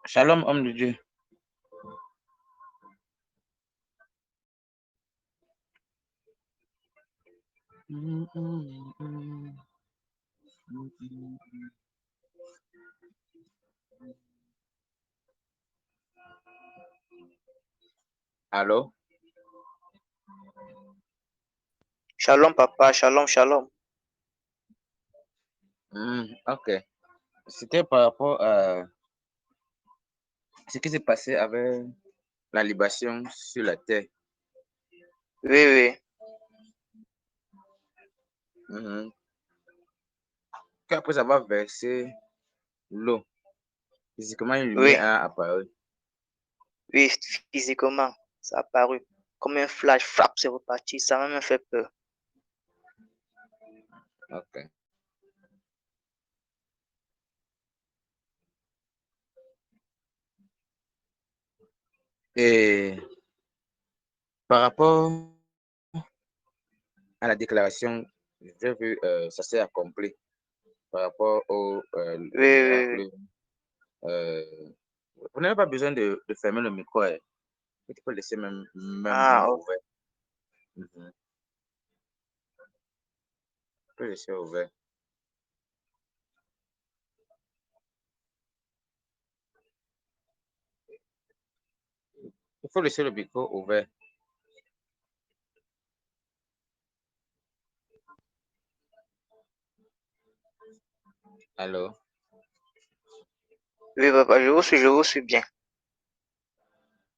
Shalom, homme de Dieu. Allô? Shalom, papa. Shalom, shalom. Ok. C'était par rapport à ce qui s'est passé avec la libation sur la terre. Oui, oui. Qu'après avoir versé l'eau, physiquement, une Oui, lumière a apparu. oui, physiquement, ça a apparu. Comme un flash, frappe, c'est reparti. Ça m'a même fait peur. Ok. Et par rapport à la déclaration, j'ai vu, ça s'est accompli par rapport au Oui, oui, oui. miracle. Euh, vous n'avez pas besoin de fermer le micro. Tu peux laisser même Ah, ok. ouvert. Mhm. Tu peux laisser ouvert. Il faut laisser le micro ouvert. Allô? Oui, papa, je vous suis bien.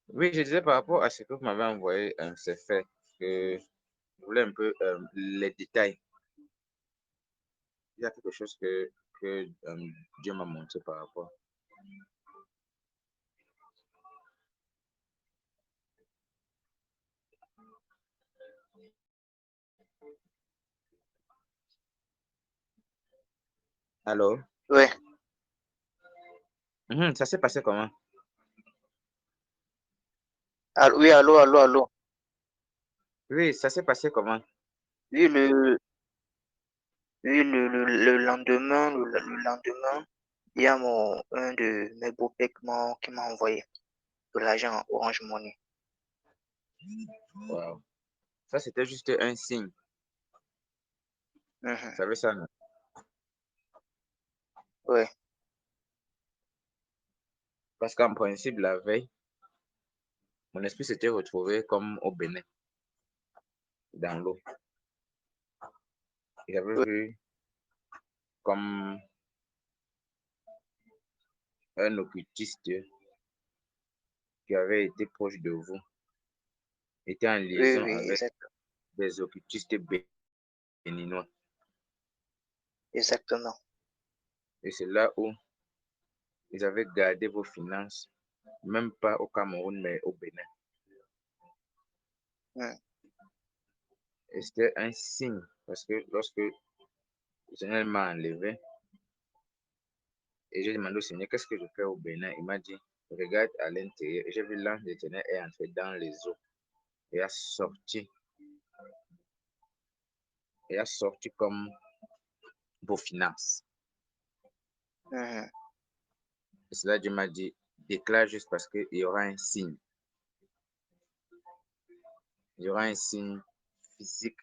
Oui, je disais par rapport à ce que vous m'avez envoyé, c'est fait que je voulais un peu les détails. Il y a quelque chose que Dieu m'a montré par rapport. Allô? Oui. Ça s'est passé comment? Oui, allô, allô, allô. Oui, ça s'est passé comment? Oui, le lendemain, le lendemain, il y a un de mes beaux-pères qui m'a envoyé de l'argent Orange Money. Wow. Ça, c'était juste un signe. Vous Mhm. savez ça, non? Oui, Parce qu'en principe, la veille, mon esprit s'était retrouvé comme au Bénin, dans l'eau. J'avais oui, vu comme un occultiste qui avait été proche de vous, était en oui, liaison oui, avec des occultistes béninois. exactement. Et c'est là où ils avaient gardé vos finances, même pas au Cameroun, mais au Bénin. Mhm. Et c'était un signe, parce que lorsque le Seigneur m'a enlevé, et j'ai demandé au Seigneur, qu'est-ce que je fais au Bénin? Il m'a dit, regarde à l'intérieur. Et j'ai vu l'ange de l'Éternel est entré dans les eaux et a sorti comme vos finances. Mhm. Et cela, Dieu m'a dit, déclare juste parce qu'il y aura un signe. Il y aura un signe physique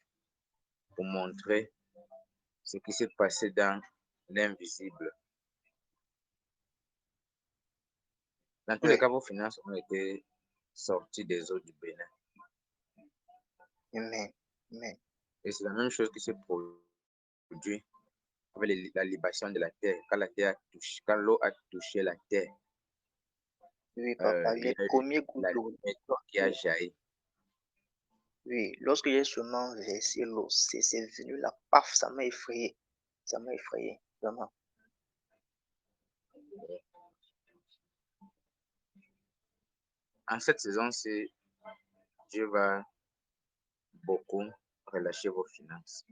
pour montrer ce qui s'est passé dans l'invisible. Dans tous les Oui, cas, vos finances ont été sorties des eaux du Bénin. amen, amen. Et c'est la même chose qui s'est produit avec la libation de la terre. Quand l'eau a touché la terre, Oui, papa, il y les a eu premiers gouttes la d'eau. lumière qui a jailli. Oui, lorsque j'ai seulement versé l'eau, c'est venu là, paf, ça m'a effrayé. Ça m'a effrayé, vraiment. En cette saison-ci, Dieu va beaucoup relâcher vos finances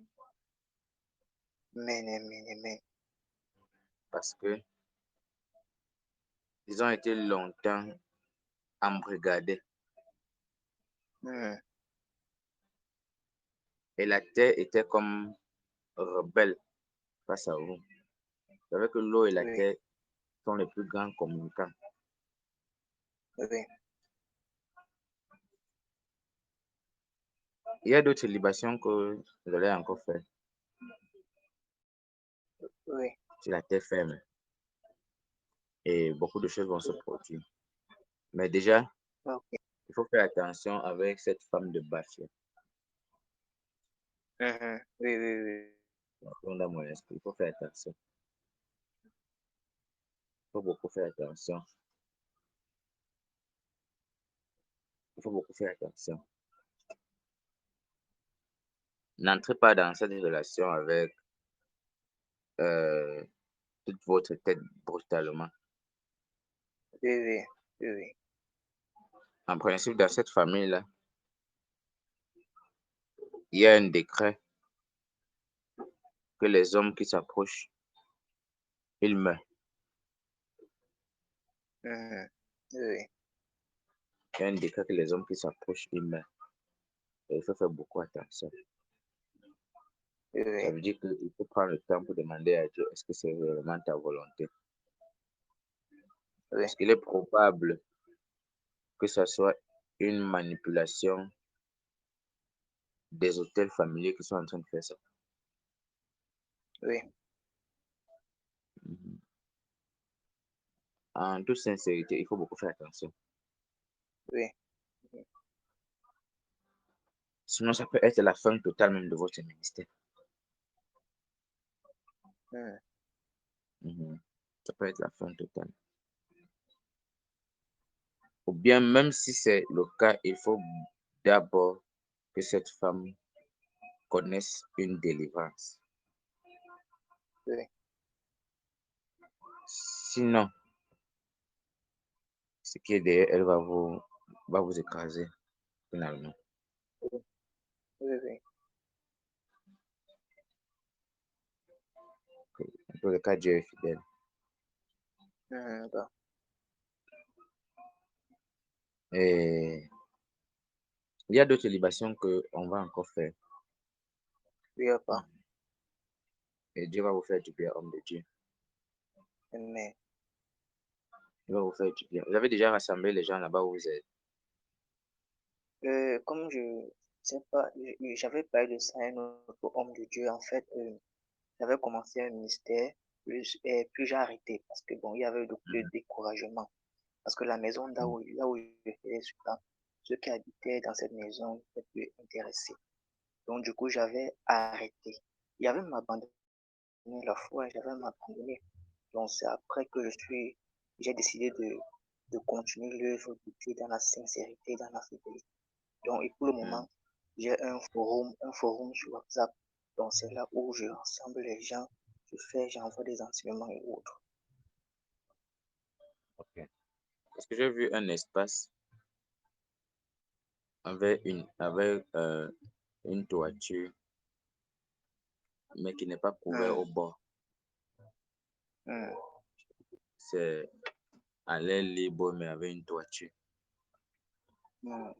Amen, amen, amen. parce que ils ont été longtemps embrigadés Hmm. et la terre était comme rebelle face à vous. Vous savez que l'eau et la Oui, terre sont les plus grands communicants. Oui, Il y a d'autres libations que vous allez encore faire oui, sur la terre ferme et beaucoup de choses vont se produire. Mais déjà, ok. il faut faire attention avec cette femme de Bafia. Mhm. Oui, oui, oui. Dans mon esprit, il faut faire attention. Il faut beaucoup faire attention. Il faut beaucoup faire attention. N'entrez pas dans cette relation avec euh, toute votre tête brutalement. Oui, oui, oui, oui. En principe, dans cette famille-là, il y a un décret que les hommes qui s'approchent, ils meurent. Mhm. Oui, Il y a un décret que les hommes qui s'approchent, ils meurent. Et il faut faire beaucoup attention. oui, Ça oui, veut dire qu'il faut prendre le temps pour demander à Dieu, est-ce que c'est réellement ta volonté? oui, Parce qu'il est probable que ce soit une manipulation des hôtels familiers qui sont en train de faire ça. oui, Mhm. En toute sincérité, il faut beaucoup faire attention. oui. Sinon, ça peut être la fin totale même de votre ministère. Mhm. Mhm. Ça peut être la fin totale. Ou bien, même si c'est le cas, il faut d'abord que cette femme connaisse une délivrance. Oui, Sinon, ce qui est derrière, elle va vous écraser finalement. oui, oui, oui. En tous les cas, Dieu est fidèle. Mhm. Bon. Et il y a d'autres libations qu'on va encore faire. Oui, papa. Et Dieu va vous faire du bien, homme de Dieu. Amen. Il va vous faire du bien. Vous avez déjà rassemblé les gens là-bas où vous êtes. Comme je sais pas, j'avais parlé de ça à un autre homme de Dieu. En fait, j'avais commencé un ministère, puis j'ai arrêté parce que bon, il y avait beaucoup de Mhm. découragement. Parce que la maison là où je faisais cela, ceux qui habitaient dans cette maison n'étaient plus intéressés. Donc, du coup, j'avais arrêté. Il y avait m'abandonné la foi, j'avais m'abandonné. Donc, c'est après que j'ai décidé de continuer l'œuvre de Dieu dans la sincérité, dans la fidélité. Donc, et pour le Mhm. moment, j'ai un forum sur WhatsApp. Donc, c'est là où je rassemble les gens, j'envoie des enseignements et autres. Ok. Parce que j'ai vu un espace avec une toiture, mais qui n'est pas couvert Hmm, au bord. hmm, C'est à l'air libre, mais avec une toiture. hmm.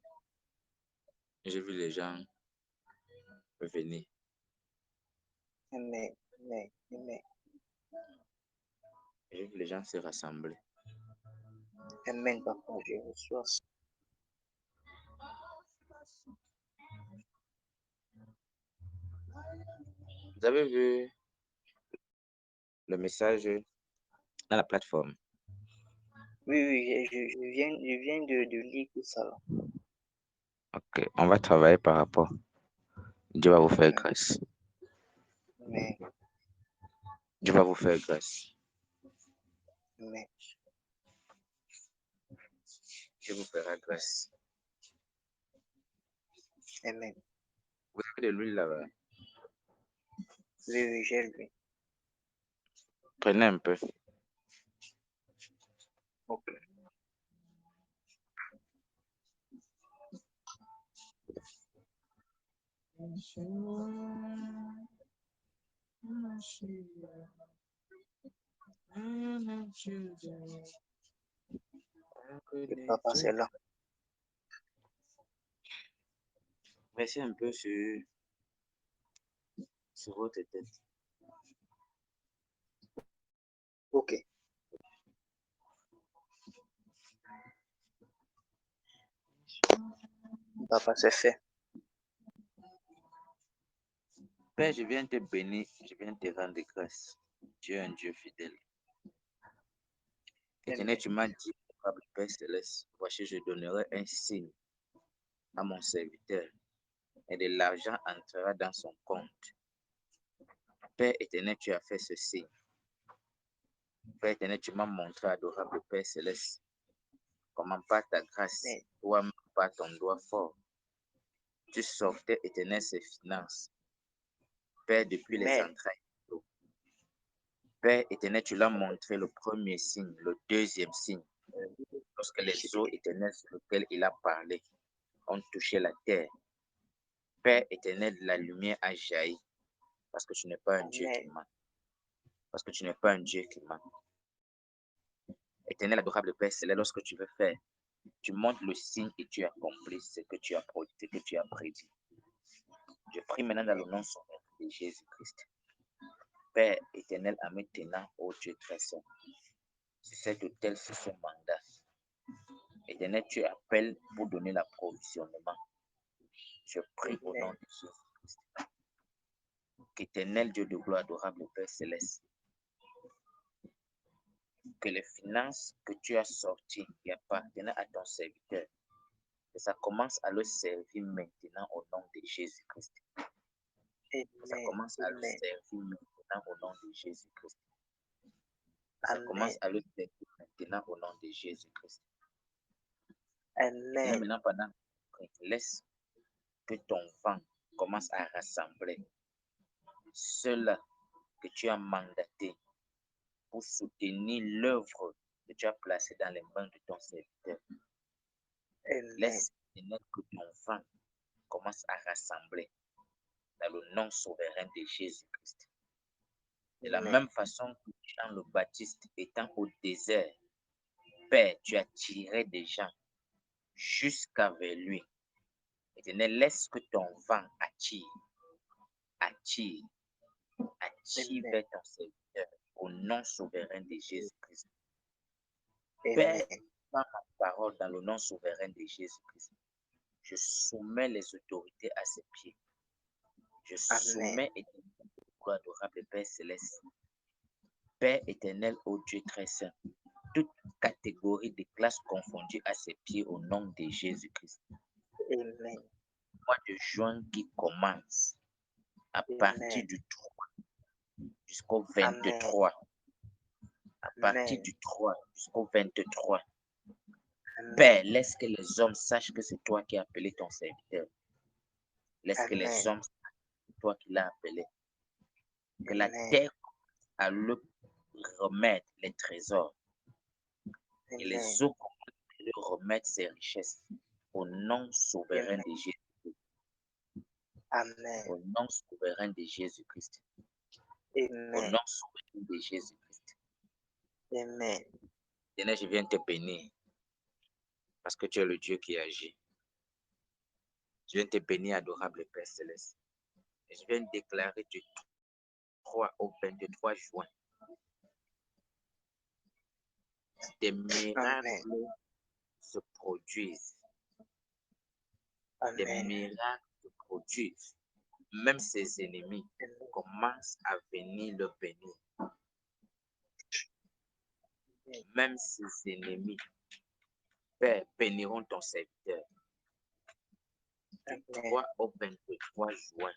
J'ai vu les gens venir. Amen, amen, amen, J'ai vu les gens se rassembler. amen, papa, je reçois ça. Vous avez vu le message dans la plateforme. Oui, oui, je viens de lire tout ça. Là. Ok, on va travailler par rapport. Dieu va vous faire Hmm, grâce. amen, Dieu va vous faire grâce. amen, Dieu vous fera grâce. amen. Vous avez de l'huile là-bas. Oui, oui, j'ai lu. Prenez un peu. Ok. Et papa, c'est là. Versez un peu sur votre tête. Ok. Papa, c'est fait. Père, je viens te bénir, je viens te rendre grâce. Tu es un Dieu fidèle. Éternel, Amen. tu m'as dit, Père Céleste, voici, je donnerai un signe à mon serviteur et de l'argent entrera dans son compte. Père éternel, tu as fait ce signe. Père éternel, tu m'as montré, adorable Père Céleste, comment par ta grâce, Amen. toi, par ton doigt fort, tu sortais, éternel, ses finances. Père, depuis les Amen. entrailles. Père éternel, tu l'as montré le premier signe, le deuxième signe, lorsque les eaux éternelles sur lesquelles il a parlé ont touché la terre. Père éternel, la lumière a jailli, parce que tu n'es pas un Dieu qui Amen. ment. Parce que tu n'es pas un Dieu qui ment. Éternel, adorable Père Céleste, lorsque tu veux faire, tu montres le signe et tu accomplis ce que tu as produit, ce que tu as prédit. Je prie maintenant dans le nom de Jésus-Christ. Père éternel, à maintenant, ô Dieu très saint, sur cet autel, sur ce mandat. Éternel, tu appelles pour donner l'approvisionnement. Je prie au nom de Jésus-Christ. Qu'éternel Dieu de gloire, adorable Père Céleste, que les finances que tu as sorties qui appartenaient à ton serviteur, que ça commence à le servir maintenant au nom de Jésus-Christ. Que ça Amen. commence à le Amen. servir maintenant au nom de Jésus-Christ. Que ça Amen. commence à le servir maintenant au nom de Jésus-Christ. Amen. Maintenant, pendant laisse que ton vent commence à rassembler ceux-là que tu as mandatés pour soutenir l'œuvre que tu as placée dans les mains de ton serviteur. Amen. Laisse que ton vent commence à rassembler dans le nom souverain de Jésus-Christ. De la même façon que Jean le Baptiste étant au désert, Père, tu as tiré des gens jusqu'à vers lui. Éternel, laisse que ton vent attire vers ton serviteur au nom souverain de Jésus-Christ. Père, par ma parole dans le nom souverain de Jésus-Christ, je soumets les autorités à ses pieds. Je soumets, éternel, adorable Père Céleste, Père éternel, ô Dieu très saint, toute catégorie de classes confondues à ses pieds au nom de Jésus-Christ. Amen. Mois de juin qui commence à partir du 3 jusqu'au 23. À partir du 3 jusqu'au 23. Père, laisse que les hommes sachent que c'est toi qui as appelé ton serviteur. Laisse que les hommes sachent que c'est toi qui l'as appelé. Que la terre a le remettre les trésors. Et les eaux lui remettre ses richesses. Au nom souverain de Jésus. Amen. Au nom souverain de Jésus-Christ. Amen. Au nom souverain de Jésus-Christ. Amen. Seigneur, je viens te bénir parce que tu es le Dieu qui agit. Je viens te bénir, adorable Père Céleste. Et je viens déclarer du 3 au 23 juin des miracles se produisent. Des miracles se produisent. Même ses ennemis commencent à venir le bénir. Même ses ennemis, Père, béniront ton serviteur. Du 3 au 23 juin,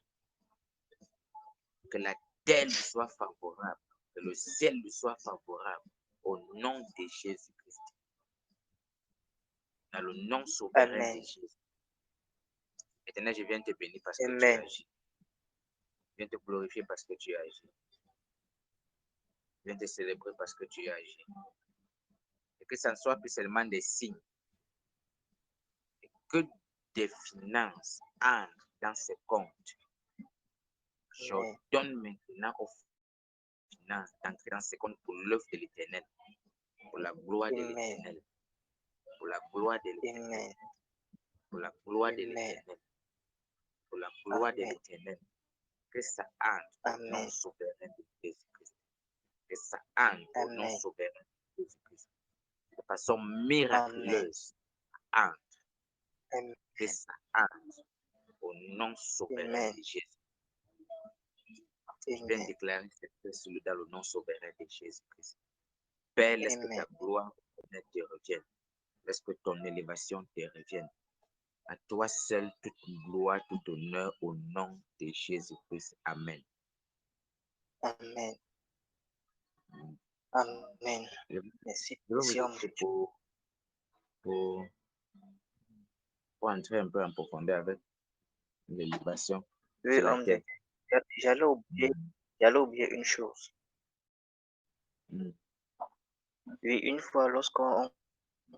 que la terre lui soit favorable, que le ciel lui soit favorable, au nom de Jésus-Christ. Dans le nom souverain de Jésus. Éternel, je viens te bénir parce que tu agis. Je viens te glorifier parce que tu agis. Je viens te célébrer parce que tu agis. Et que ça ne soit plus seulement des signes. Et que des finances entrent dans ces comptes. J'ordonne maintenant aux finances d'entrer dans ces comptes pour l'œuvre de l'Éternel. Pour la gloire de l'Éternel. Pour la gloire de l'Éternel. Pour la gloire de l'Éternel. Pour la gloire de l'Éternel. Que ça entre au nom souverain de Jésus-Christ. Que ça entre au nom souverain de Jésus-Christ. De façon miraculeuse, entre. que ça entre au nom souverain Amen. de Jésus. Je viens de Amen. déclarer cette paix dans le nom souverain de Jésus-Christ. Père, laisse que ta Amen. gloire te revienne. Laisse que ton élévation te revienne. À toi seul toute gloire, tout honneur au nom de Jésus-Christ. Amen. Amen. Mm. Amen. Je, Merci, je vais vous merci, homme écouter de Dieu. pour, pour entrer un peu en profondeur avec l'élévation Oui, sur la homme de terre. Dieu. Mm. J'allais oublier une chose. Mm. Oui, une fois, lorsqu'on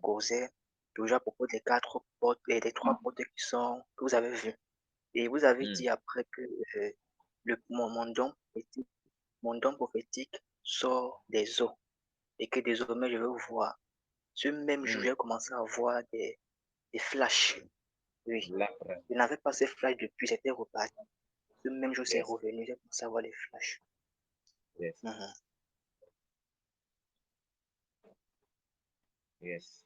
causait toujours à propos des 4 portes et des 3 portes que vous avez vues. Et vous avez Mm. dit après que mon don prophétique sort des eaux et que désormais je vais voir. Ce même jour, Mm. j'ai commencé à voir des flashs. Oui, L'après. je n'avais pas ces flashs depuis, j'étais reparti. Ce même jour, c'est Yes. revenu, j'ai commencé à voir les flashs. Yes. Mhm. Yes.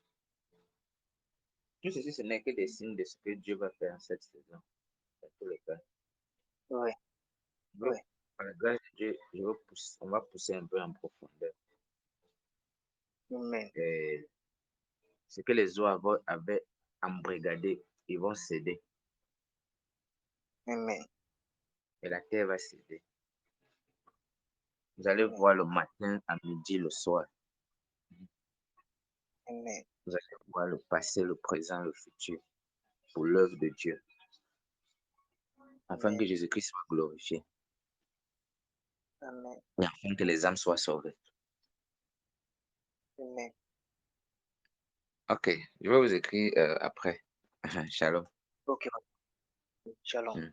Tout ceci, ce n'est que des signes de ce que Dieu va faire en cette saison. Dans tous les cas. Oui, Je veux- oui, Par la grâce de Dieu, on va pousser un peu en profondeur. amen, Et ce que les eaux avaient embrigadé, ils vont céder. amen, Et la terre va céder. Vous allez amen, voir le matin, à midi, le soir. amen, Vous allez voir le passé, le présent, le futur pour l'œuvre de Dieu, afin amen, que Jésus-Christ soit glorifié amen, et afin que les âmes soient sauvées. amen. Ok, je vais vous écrire après. Shalom. Ok, shalom. Mm.